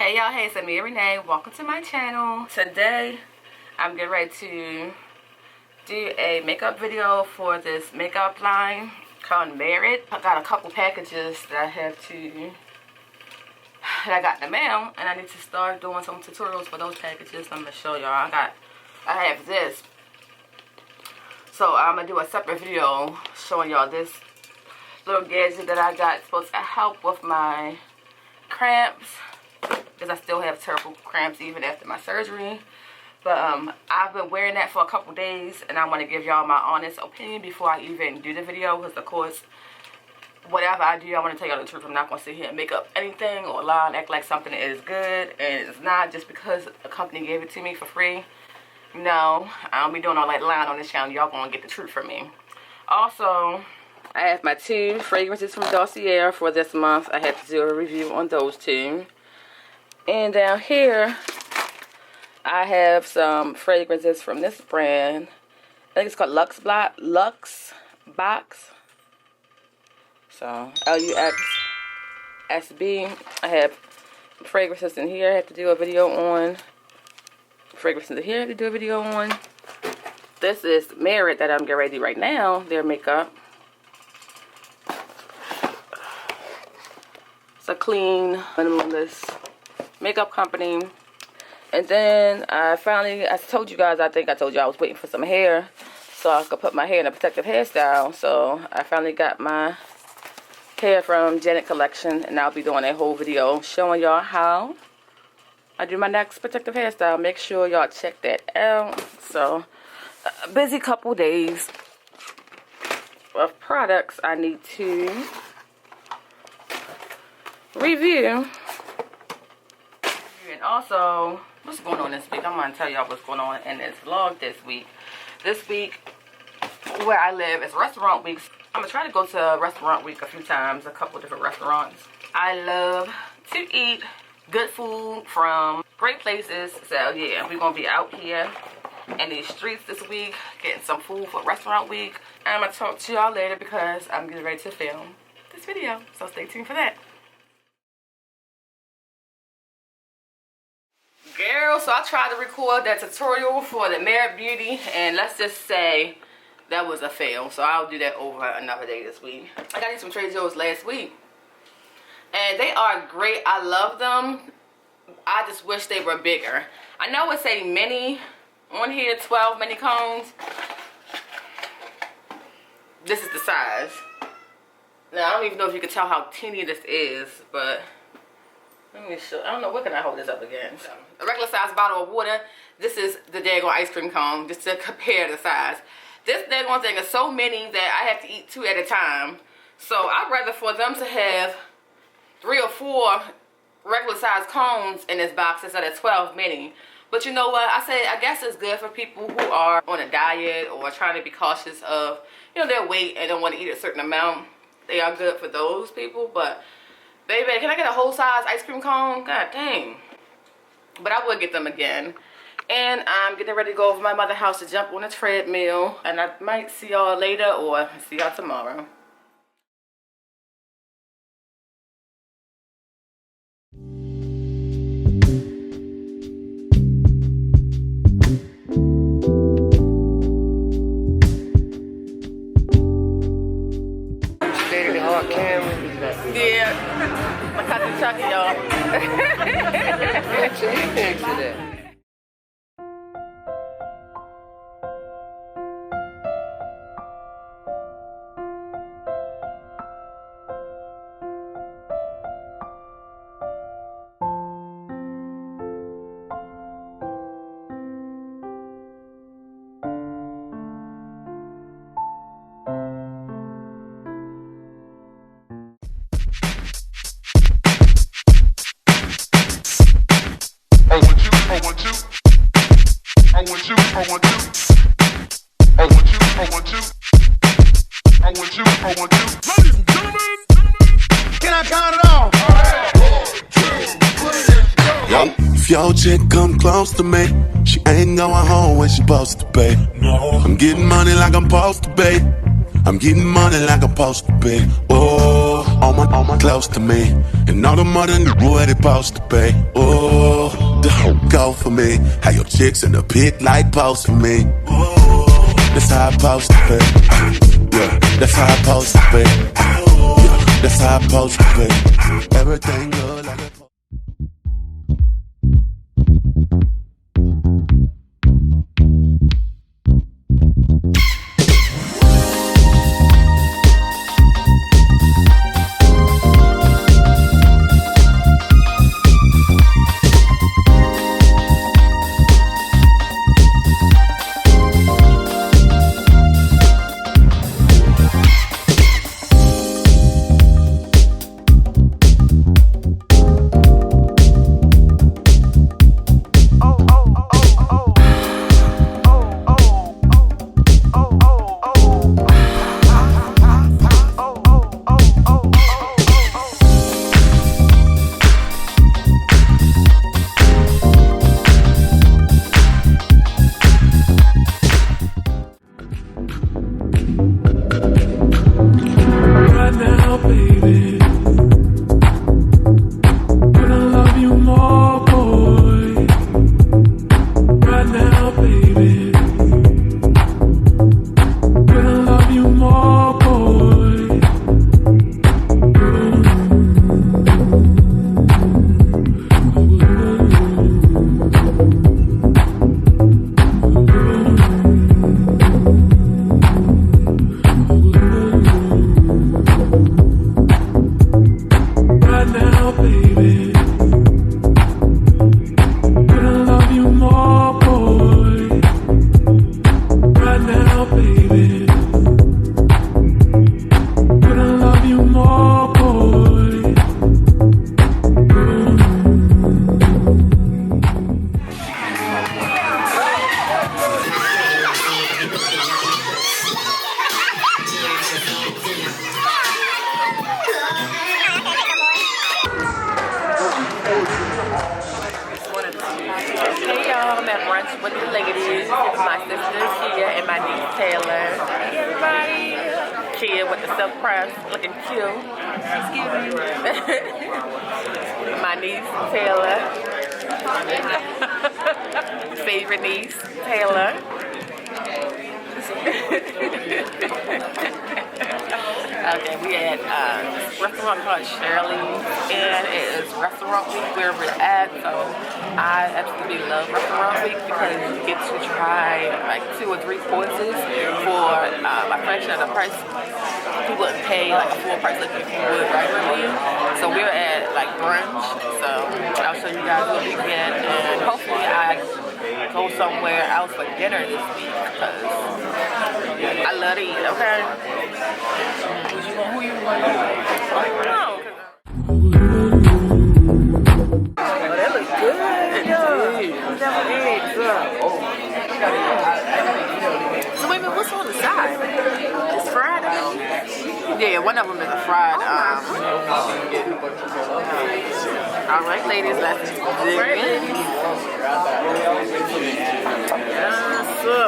Hey y'all, hey, it's Amia Renee. Welcome to my channel. Today, I'm getting ready to do a makeup video for this makeup line called Merit. I got a couple packages that I got in the mail, and I need to start doing some tutorials for those packages. I'm gonna show y'all. I have this. So I'm gonna do a separate video showing y'all this little gadget that I got. It's supposed to help with my cramps, because I still have terrible cramps even after my surgery. But I've been wearing that for a couple days, and I want to give y'all my honest opinion before I even do the video, because of course whatever I do, I want to tell y'all the truth. I'm not going to sit here and make up anything or lie and act like something is good and it's not just because a company gave it to me for free. No, I don't be doing all that lying on this channel. Y'all going to get the truth from me. Also, I have my 2 fragrances from Dossier for this month. I had to do a review on those 2. And down here, I have some fragrances from this brand. I think it's called Lux Box. So, LUXSB. I have fragrances in here I have to do a video on. Fragrances in here I have to do a video on. This is Merit that I'm getting ready right now. Their makeup. It's a clean, minimalist makeup company. And then I told you guys, I think I told you I was waiting for some hair so I could put my hair in a protective hairstyle. So I finally got my hair from Janet Collection, and I'll be doing a whole video showing y'all how I do my next protective hairstyle. Make sure y'all check that out. So a busy couple days of products I need to review. And also, what's going on this week? I'm going to tell y'all what's going on in this vlog this week. This week, where I live, is restaurant weeks. I'm going to try to go to restaurant week a few times, a couple different restaurants. I love to eat good food from great places. So yeah, we're going to be out here in these streets this week, getting some food for restaurant week. And I'm going to talk to y'all later because I'm getting ready to film this video. So stay tuned for that. Girl, so I tried to record that tutorial for the Merit Beauty, and let's just say that was a fail. So I'll do that over another day this week. I got these from Trader Joe's last week, and they are great. I love them. I just wish they were bigger. I know it's a mini on here, 12 mini cones. This is the size. Now I don't even know if you can tell how teeny this is, but let me show. I don't know, what can I hold this up against? A regular size bottle of water. This is the daggone ice cream cone, just to compare the size. This daggone thing is so many that I have to eat 2 at a time. So I'd rather for them to have 3 or 4 regular size cones in this box instead of 12 mini. But you know what? I guess it's good for people who are on a diet or trying to be cautious of, you know, their weight and don't want to eat a certain amount. They are good for those people, but baby, can I get a whole size ice cream cone? God dang. But I would get them again. And I'm getting ready to go over to my mother's house to jump on a treadmill. And I might see y'all later or see y'all tomorrow. Yeah, my cousin Chucky, y'all. Ladies and gentlemen, can I count it off? Yo, if your chick come close to me, she ain't going home when she supposed to be. No, I'm getting money like I'm supposed to be. I'm getting money like I'm supposed to be. Oh. on my close to me. And all the mother knew what it supposed to be. Oh, the whole go for me. How your chicks in the pit like post for me. Oh, that's how I supposed to be. Yeah, that's how I supposed to be. Yeah, that's how I supposed to be. Everything good like a Hey y'all, I'm at brunch with the ladies. My sister Kia and my niece Taylor. Hey everybody. Kia with the silk press, looking cute. Excuse me. My niece Taylor. Favorite niece Taylor. Okay, we at this restaurant called Shirley's, and it is restaurant week where we're at, so I absolutely love restaurant week because you get to try like 2 or 3 courses for a fraction of the price. You wouldn't pay like a full price like you would regularly. So we're at like brunch, so I'll show you guys what we get, and hopefully I go somewhere else for dinner this week because I love to eat, okay? Who you want? I don't know. Oh, that looks good. So wait a minute, what's on the side? It's fried. Yeah, one of them is a fried. All right, ladies, let's dig in. Yes, sir.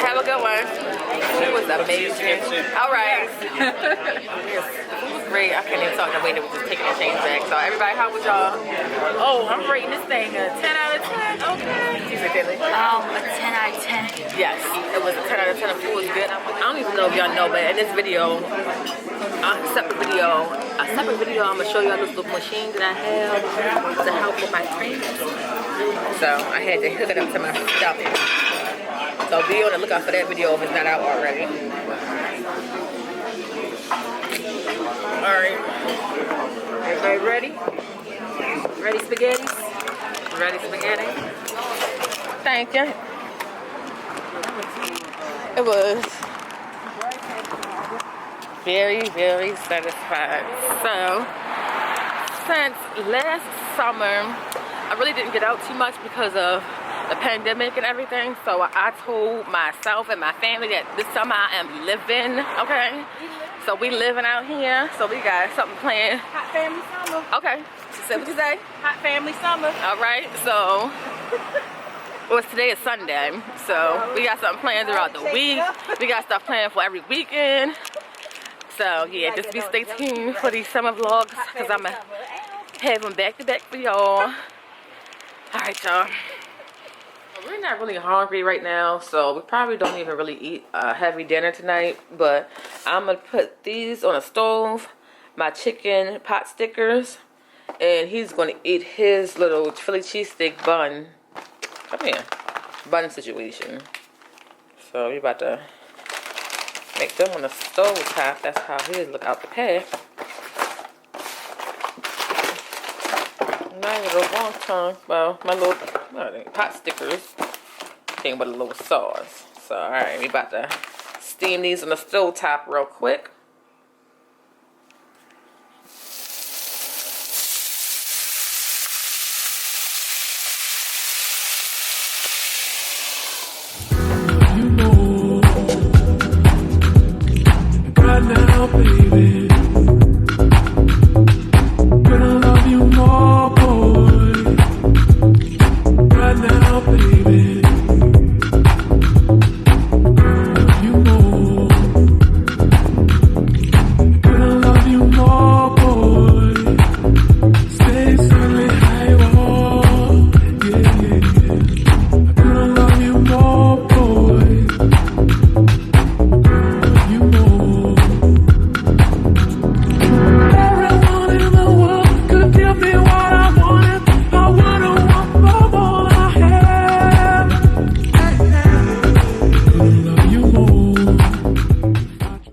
Have a good one. Food was amazing. All right. Yes, food was great. I can't even talk the way that was just taking the change back. So everybody, how was y'all? Oh, I'm rating this thing a 10 out of 10. Okay. You said Kelly? A 10 out of 10. Yes, it was a 10 out of 10. The food was good. I don't even know if y'all know, but in this video, a separate video, I'm gonna show y'all this little machine that I have to help with my cramps. So I had to hook it up to my stomach. So be on the lookout for that video if it's not out already. Alright. Everybody ready? Ready spaghetti? Ready spaghetti? Thank you. It was very, very satisfied. So, since last summer, I really didn't get out too much because of the pandemic and everything. So I told myself and my family that this summer I am living, okay? So we living out here. So we got something planned. Hot family summer. Okay. She said what you say? Hot family summer. All right. So, well, today is Sunday. So we got something planned throughout the week. We got stuff planned for every weekend. So yeah, just stay tuned for these summer vlogs because I'm gonna have them back to back for y'all. All right, y'all. We're not really hungry right now, so we probably don't even really eat a heavy dinner tonight. But I'm gonna put these on a stove, my chicken pot stickers, and he's gonna eat his little Philly cheesesteak bun. Come here, bun situation. So we about to make them on the stove top. That's how his look out the pack. Now a long time. Well, my little pot stickers came with a little sauce. So alright, we about to steam these on the stove top real quick.